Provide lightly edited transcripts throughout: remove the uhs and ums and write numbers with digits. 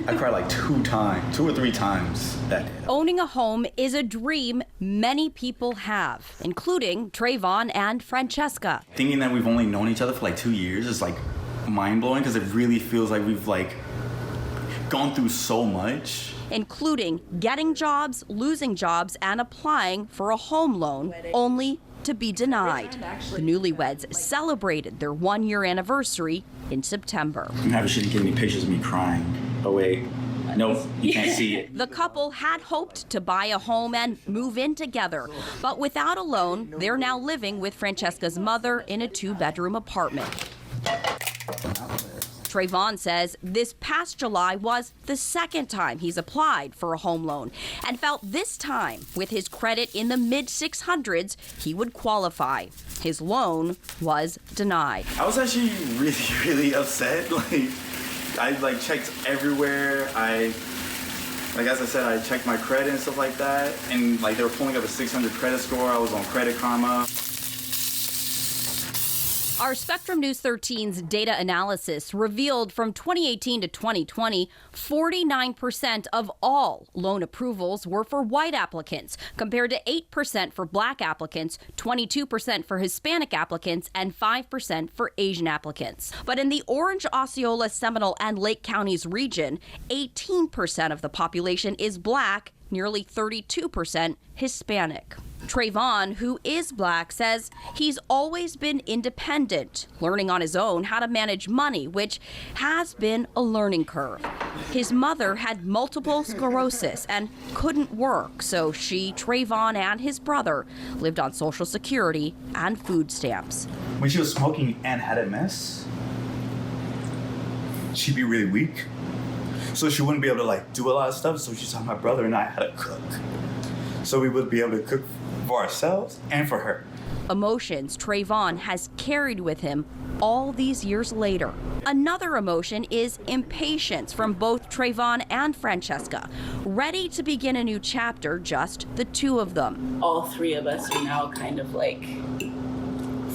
I cried like 2 or 3 times that day. Owning a home is a dream many people have, including Trayvon and Francesca. Thinking that we've only known each other for like 2 years is like mind-blowing, because it really feels like we've like gone through so much. Including getting jobs, losing jobs, and applying for a home loan, only to be denied. The newlyweds celebrated their 1-year anniversary in September. You probably shouldn't give me pictures of me crying. Oh wait, nope, you can't see it. The couple had hoped to buy a home and move in together, but without a loan, they're now living with Francesca's mother in a 2-bedroom apartment. Trayvon says this past July was the second time he's applied for a home loan and felt this time, with his credit in the mid-600s, he would qualify. His loan was denied. I was actually really upset. I checked everywhere. As I said, I checked my credit and stuff like that, and they were pulling up a 600 credit score. I was on Credit Karma. Our Spectrum News 13's data analysis revealed from 2018 to 2020, 49% of all loan approvals were for white applicants, compared to 8% for black applicants, 22% for Hispanic applicants, and 5% for Asian applicants. But in the Orange, Osceola, Seminole, and Lake Counties region, 18% of the population is black, nearly 32% Hispanic. Trayvon, who is black, says he's always been independent, learning on his own how to manage money, which has been a learning curve. His mother had multiple sclerosis and couldn't work, so she, Trayvon, and his brother lived on Social Security and food stamps. When she was smoking and had MS, she'd be really weak. So she wouldn't be able to do a lot of stuff, so she taught my brother and I how to cook. So we would be able to cook for ourselves and for her. Emotions Trayvon has carried with him all these years later. Another emotion is impatience from both Trayvon and Francesca, ready to begin a new chapter, just the two of them. All 3 of us are now kind of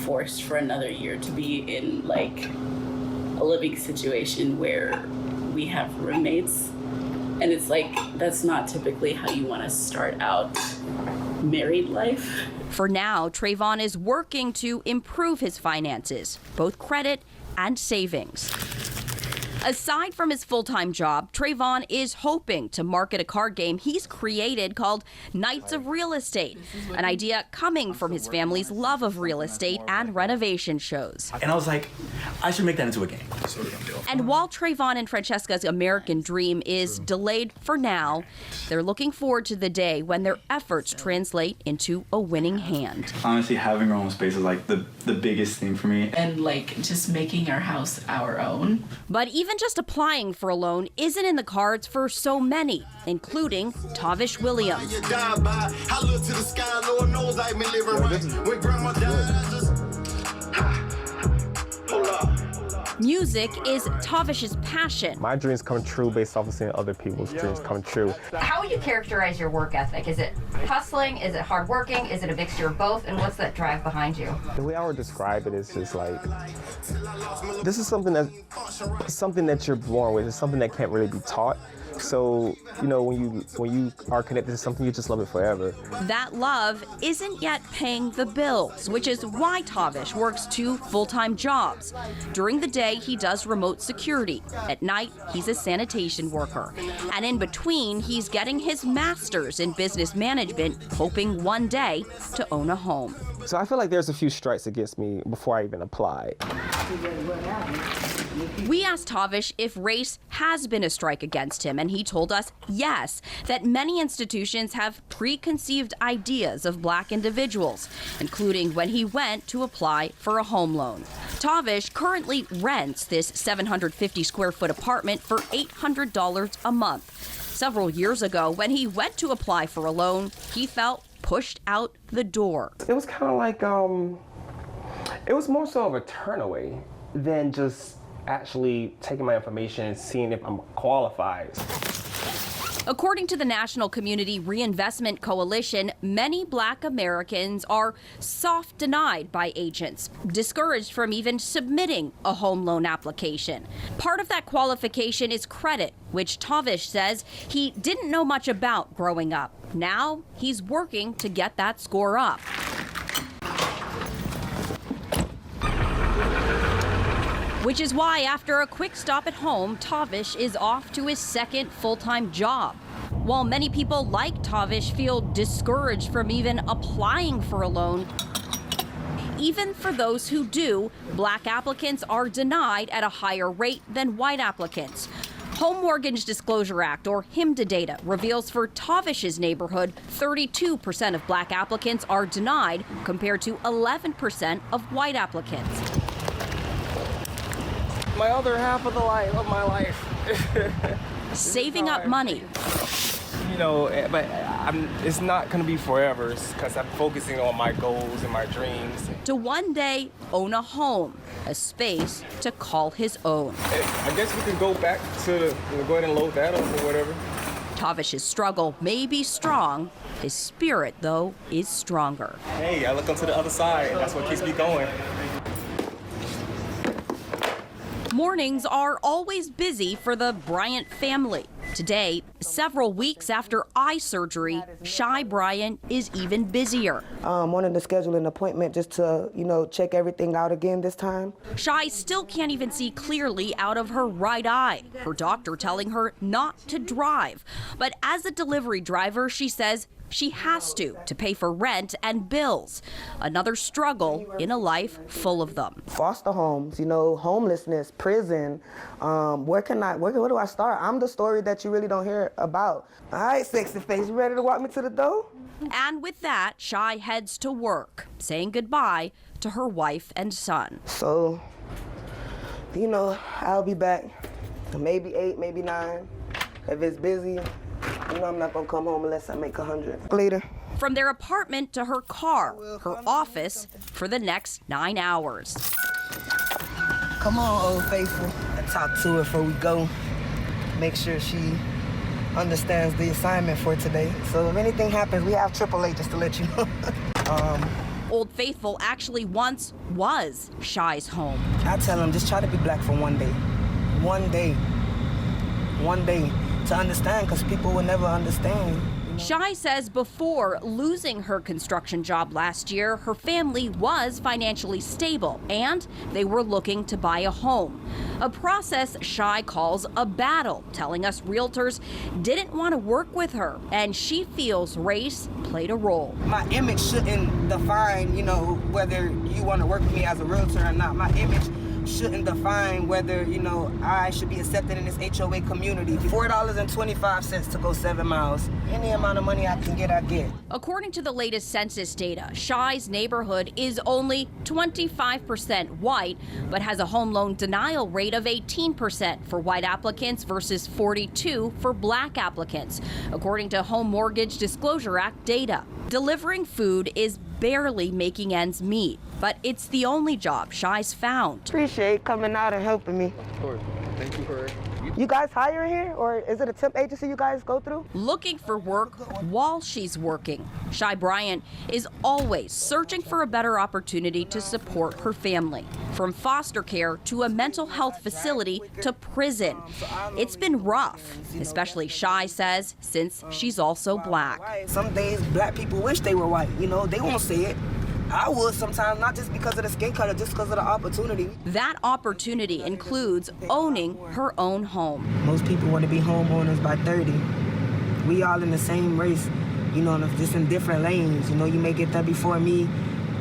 forced for another year to be in a living situation where we have roommates, and it's that's not typically how you want to start out married life. For now, Trayvon is working to improve his finances, both credit and savings. Aside from his full-time job, Trayvon is hoping to market a card game he's created called Knights of Real Estate, an idea coming from his family's love of real estate and renovation shows. And I was like, I should make that into a game. And while Trayvon and Francesca's American dream is delayed for now, they're looking forward to the day when their efforts translate into a winning hand. Honestly, having our own space is the biggest thing for me. And just making our house our own. But even just applying for a loan isn't in the cards for so many, including Tavish Williams. Music is Tavish's passion. My dreams come true based off of seeing other people's dreams come true. How would you characterize your work ethic? Is it hustling? Is it hardworking? Is it a mixture of both? And what's that drive behind you? The way I would describe it is just this is something that you're born with. It's something that can't really be taught. So, when you are connected to something, you just love it forever. That love isn't yet paying the bills, which is why Tavish works 2 full-time jobs. During the day, he does remote security. At night, he's a sanitation worker. And in between, he's getting his master's in business management, hoping one day to own a home. So I feel like there's a few strikes against me before I even applied. We asked Tavish if race has been a strike against him, and he told us yes, that many institutions have preconceived ideas of black individuals, including when he went to apply for a home loan. Tavish currently rents this 750 square foot apartment for $800 a month. Several years ago, when he went to apply for a loan, he felt pushed out the door. It was kind of it was more so of a turn away than just actually taking my information and seeing if I'm qualified. According to the National Community Reinvestment Coalition, many Black Americans are soft denied by agents, discouraged from even submitting a home loan application. Part of that qualification is credit, which Tavish says he didn't know much about growing up. Now he's working to get that score up. Which is why, after a quick stop at home, Tavish is off to his second full-time job. While many people like Tavish feel discouraged from even applying for a loan, even for those who do, Black applicants are denied at a higher rate than white applicants. Home Mortgage Disclosure Act, or HMDA data, reveals for Tavish's neighborhood, 32% of Black applicants are denied, compared to 11% of white applicants. My other half of my life. Saving up money. You know, but it's not going to be forever because I'm focusing on my goals and my dreams. To one day own a home, a space to call his own. I guess we can go back to, go ahead and load that up or whatever. Tavish's struggle may be strong. His spirit, though, is stronger. Hey, I look onto the other side, and that's what keeps me going. Mornings are always busy for the Bryant family. Today, several weeks after eye surgery, Shy Bryant is even busier. Wanted to schedule an appointment just to, check everything out again this time. Shy still can't even see clearly out of her right eye. Her doctor telling her not to drive. But as a delivery driver, she says she has to pay for rent and bills. Another struggle in a life full of them. Foster homes, homelessness, prison. Where do I start? I'm the story that you really don't hear about. All right, sexy face, you ready to walk me to the door? And with that, Shy heads to work, saying goodbye to her wife and son. So, I'll be back. Maybe 8, maybe 9. If it's busy, I'm not gonna come home unless I make 100. Later. From their apartment to her car, her office, for the next 9 hours. Come on, old faithful. I talk to her before we go. Make sure she understands the assignment for today. So if anything happens, we have AAA just to let you know. Old Faithful actually once was Shy's home. I tell him, just try to be Black for one day. One day. One day. To understand, because people will never understand. Shy says before losing her construction job last year, her family was financially stable and they were looking to buy a home. A process Shy calls a battle, telling us realtors didn't want to work with her, and she feels race played a role. My image shouldn't define, whether you want to work with me as a realtor or not. My image shouldn't define whether, I should be accepted in this HOA community. $4.25 to go 7 miles. Any amount of money I can get, I get. According to the latest census data, Shy's neighborhood is only 25% white, but has a home loan denial rate of 18% for white applicants versus 42% for Black applicants, according to Home Mortgage Disclosure Act data. Delivering food is barely making ends meet, but it's the only job Shy's found. Appreciate coming out and helping me. Of course. Thank you for... You guys hire here, or is it a temp agency you guys go through? Looking for work while she's working. Shy Bryant is always searching for a better opportunity to support her family. From foster care to a mental health facility to prison. It's been rough, especially Shy says, since she's also Black. Some days Black people wish they were white, they won't say it. I would sometimes, not just because of the skin color, just because of the opportunity. That opportunity includes owning her own home. Most people want to be homeowners by 30. We all in the same race, just in different lanes. You may get there before me.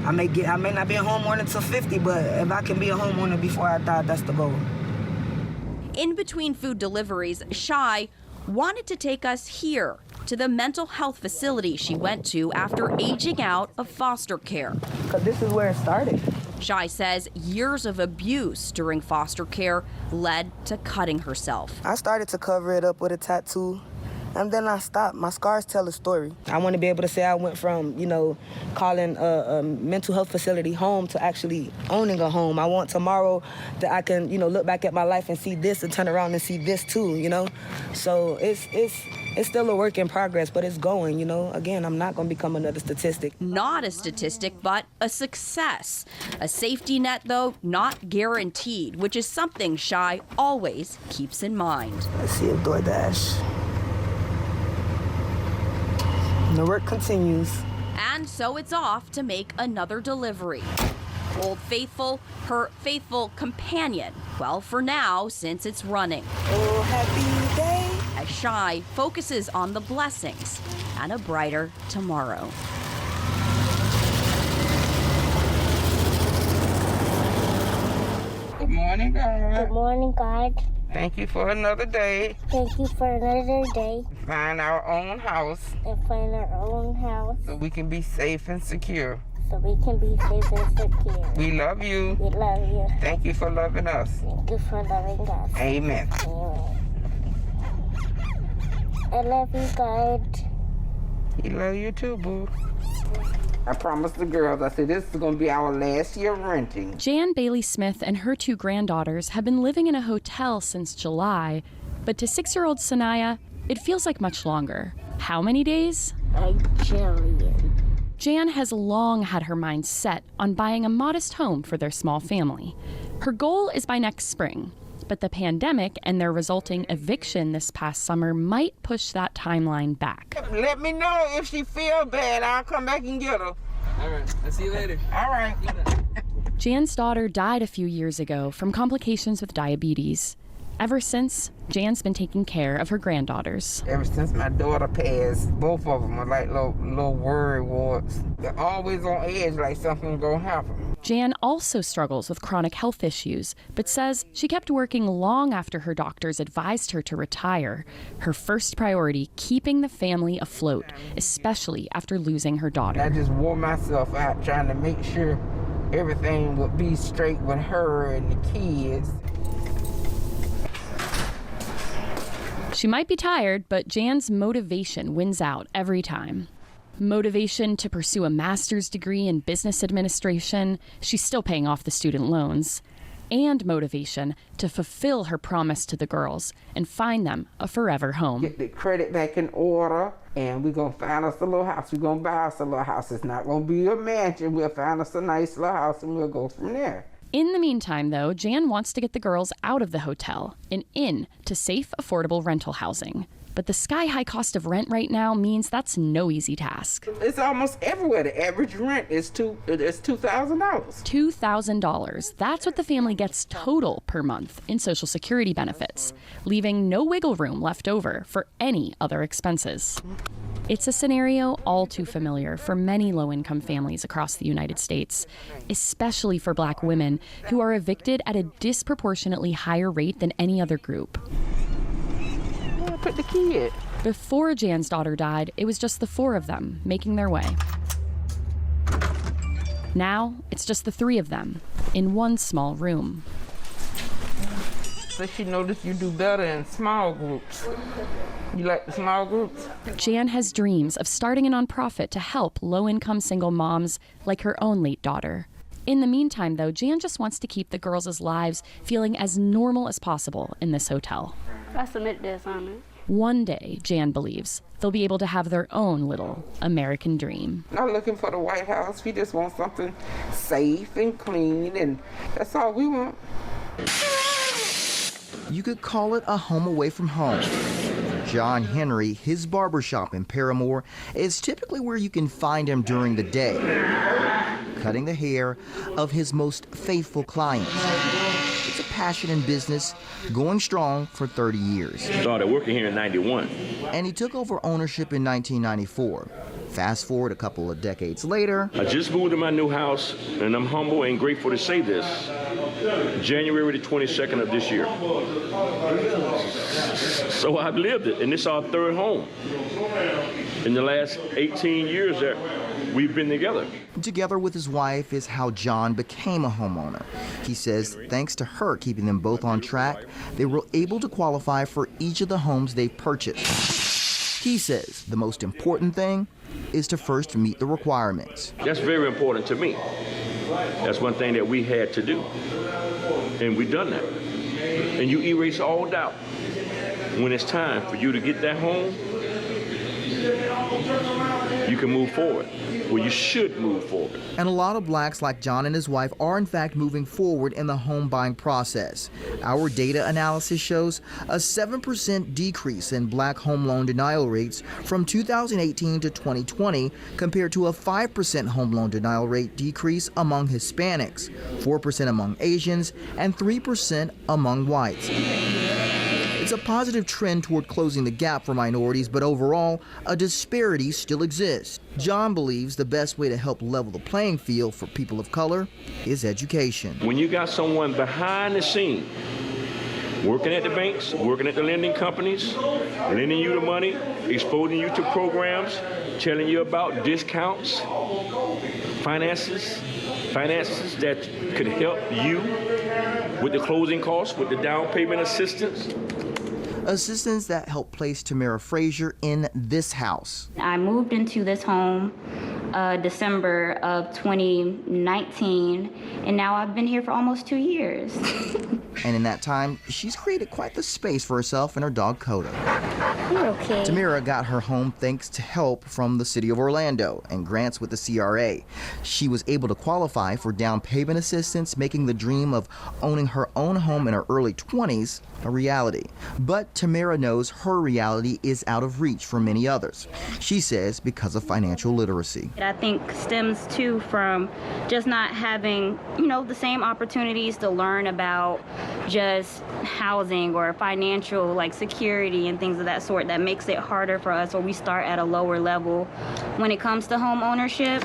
I may not be a homeowner until 50, but if I can be a homeowner before I die, that's the goal. In between food deliveries, Shy wanted to take us here to the mental health facility she went to after aging out of foster care. Because this is where it started. Shy says years of abuse during foster care led to cutting herself. I started to cover it up with a tattoo. And then I stopped. My scars tell a story. I want to be able to say I went from, calling a mental health facility home to actually owning a home. I want tomorrow that I can, look back at my life and see this and turn around and see this too, So it's still a work in progress, but it's going, Again, I'm not going to become another statistic. Not a statistic, but a success. A safety net, though, not guaranteed, which is something Shai always keeps in mind. Let's see if DoorDash. The work continues. And so it's off to make another delivery. Old Faithful, her faithful companion. Well, for now, since it's running. Oh, happy day. As Shai focuses on the blessings and a brighter tomorrow. Good morning, God. Good morning, God. Thank you for another day. Thank you for another day. Find our own house And find our own house so we can be safe and secure. so we can be safe and secure. We love you. We love you. Thank you for loving us. Thank you for loving us. Amen. Amen. I love you, God. He love you too, boo. I promised the girls, I said, this is going to be our last year renting. Jan Bailey Smith and her 2 granddaughters have been living in a hotel since July, but to 6-year-old Sanaya, it feels like much longer. How many days? A jillion. Jan has long had her mind set on buying a modest home for their small family. Her goal is by next spring, but the pandemic and their resulting eviction this past summer might push that timeline back. Let me know if she feel bad. I'll come back and get her. All right. I'll see you later. All right. Jan's daughter died a few years ago from complications with diabetes. Ever since, Jan's been taking care of her granddaughters. Ever since my daughter passed, both of them are like little worry warts. They're always on edge like something's gonna happen. Jan also struggles with chronic health issues, but says she kept working long after her doctors advised her to retire. Her first priority, keeping the family afloat, especially after losing her daughter. I just wore myself out trying to make sure everything would be straight with her and the kids. She might be tired, but Jan's motivation wins out every time. Motivation to pursue a master's degree in business administration, she's still paying off the student loans, and motivation to fulfill her promise to the girls and find them a forever home. Get the credit back in order, and we're going to find us a little house. We're going to buy us a little house. It's not going to be a mansion. We'll find us a nice little house, and we'll go from there. In the meantime, though, Jan wants to get the girls out of the hotel and in to safe, affordable rental housing. But the sky-high cost of rent right now means that's no easy task. It's almost everywhere. The average rent is $2,000. $2,000. That's what the family gets total per month in Social Security benefits, leaving no wiggle room left over for any other expenses. It's a scenario all too familiar for many low-income families across the United States, especially for Black women who are evicted at a disproportionately higher rate than any other group. Yeah, put the kid. Before Jan's daughter died, it was just the 4 of them making their way. Now, it's just the 3 of them in one small room. So she noticed you do better in small groups. You like the small groups? Jan has dreams of starting a nonprofit to help low-income single moms like her own late daughter. In the meantime, though, Jan just wants to keep the girls' lives feeling as normal as possible in this hotel. I submit this on it. One day, Jan believes, they'll be able to have their own little American dream. Not looking for the White House. We just want something safe and clean, and that's all we want. You could call it a home away from home. John Henry, his barbershop in Paramore, is typically where you can find him during the day, cutting the hair of his most faithful clients. It's a passion in business, going strong for 30 years. Started working here in '91. And he took over ownership in 1994. Fast forward a couple of decades later. I just moved to my new house, and I'm humble and grateful to say this. January the 22nd of this year. So I've lived it, and this is our 3rd home. In the last 18 years that we've been together. Together with his wife is how John became a homeowner. He says thanks to her keeping them both on track, they were able to qualify for each of the homes they've purchased. He says the most important thing is to first meet the requirements. That's very important to me. That's one thing that we had to do, and we've done that. And you erase all doubt. When it's time for you to get that home, you can move forward. Well, you should move forward. And a lot of blacks like John and his wife are in fact moving forward in the home buying process. Our data analysis shows a 7% decrease in black home loan denial rates from 2018 to 2020 compared to a 5% home loan denial rate decrease among Hispanics, 4% among Asians, and 3% among whites. It's a positive trend toward closing the gap for minorities, but overall, a disparity still exists. John believes the best way to help level the playing field for people of color is education. When you got someone behind the scene, working at the banks, working at the lending companies, lending you the money, exposing you to programs, telling you about discounts, finances that could help you with the closing costs, with the down payment assistance. Assistance that helped place Tamara Frazier in this house. I moved into this home December of 2019, and now I've been here for almost 2 years. And in that time, she's created quite the space for herself and her dog Coda. You're okay. Tamara got her home thanks to help from the city of Orlando and grants with the CRA. She was able to qualify for down payment assistance, making the dream of owning her own home in her early 20s a reality. But Tamara knows her reality is out of reach for many others. She says because of financial literacy. I think stems too from just not having, the same opportunities to learn about just housing or financial security and things of that sort that makes it harder for us, or we start at a lower level when it comes to home ownership.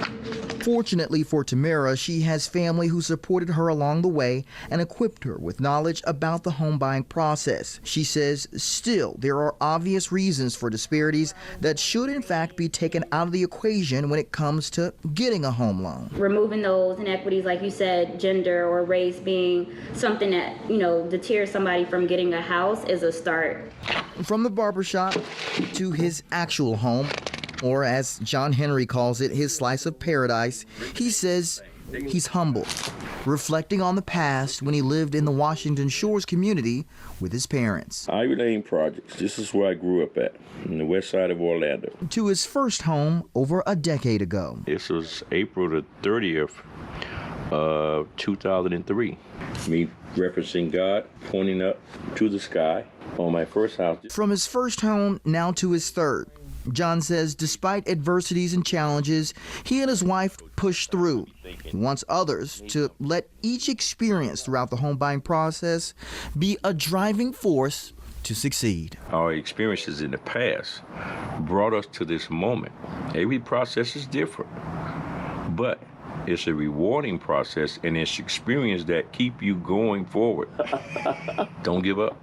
Fortunately for Tamara, she has family who supported her along the way and equipped her with knowledge about the home buying process. She says still there are obvious reasons for disparities that should in fact be taken out of the equation when it comes to getting a home loan. Removing those inequities, like you said, gender or race being something that, deters somebody from getting a house is a start. From the barbershop to his actual home, or as John Henry calls it, his slice of paradise, he says he's humbled, reflecting on the past when he lived in the Washington Shores community with his parents. Ivy Lane Projects, this is where I grew up at, in the west side of Orlando. To his first home over a decade ago. This was April the 30th of 2003. Me referencing God, pointing up to the sky on my first house. From his first home now to his third. John says despite adversities and challenges, he and his wife pushed through. He wants others to let each experience throughout the home buying process be a driving force to succeed. Our experiences in the past brought us to this moment. Every process is different, but it's a rewarding process, and it's experience that keep you going forward. Don't give up.